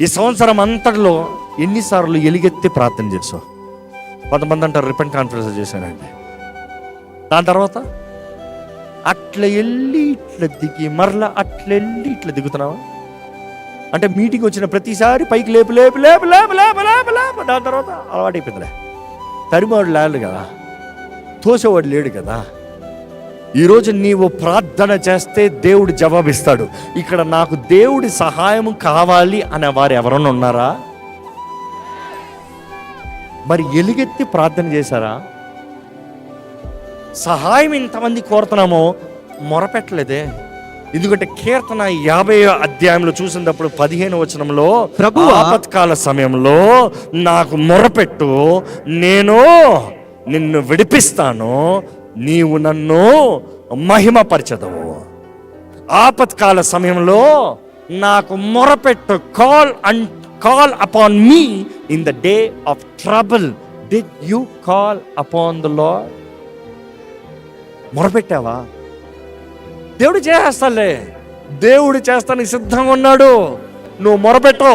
ఈ సంవత్సరం అంతటిలో ఎన్నిసార్లు ఎలుగెత్తి ప్రార్థన చేసావు? కొంతమంది అంటారు రిపెంట్ కాన్ఫరెన్స్ చేశానండి. దాని తర్వాత అట్లా వెళ్ళి ఇట్లా దిగి మరలా అట్లా వెళ్ళి ఇట్లా దిగుతున్నావా? అంటే మీటింగ్ వచ్చిన ప్రతిసారి పైకి లేపు లేపు లేపు లేపు లేపు లేపు లేపు దాని తర్వాత అలవాటైపోయిందిలే. తరిమాడు లేడు కదా, తోసేవాడు లేడు కదా. ఈరోజు నీవు ప్రార్థన చేస్తే దేవుడు జవాబిస్తాడు. ఇక్కడ నాకు దేవుడి సహాయం కావాలి అనే వారు ఎవరైనా ఉన్నారా? మరి ఎలుగెత్తి ప్రార్థన చేశారా? సహాయం ఇంతమంది కోరుతున్నామో మొరపెట్టలేదే. ఎందుకంటే కీర్తన 50వ అధ్యాయంలో చూసినప్పుడు 15వ వచనంలో, ప్రభువా ఆపత్కాల సమయంలో నాకు మొరపెట్టు, నేను నిన్ను విడిపిస్తాను, నీవు నన్ను మహిమపరచదవు. ఆపత్కాల సమయంలో నాకు మొరపెట్టు, call upon me in the day of trouble. Did you call upon the Lord? మొరపెట్టావా? దేవుడు చేస్తాలే, దేవుడు చేస్తానికి సిద్ధంగా ఉన్నాడు. నువ్వు మొరపెట్టు.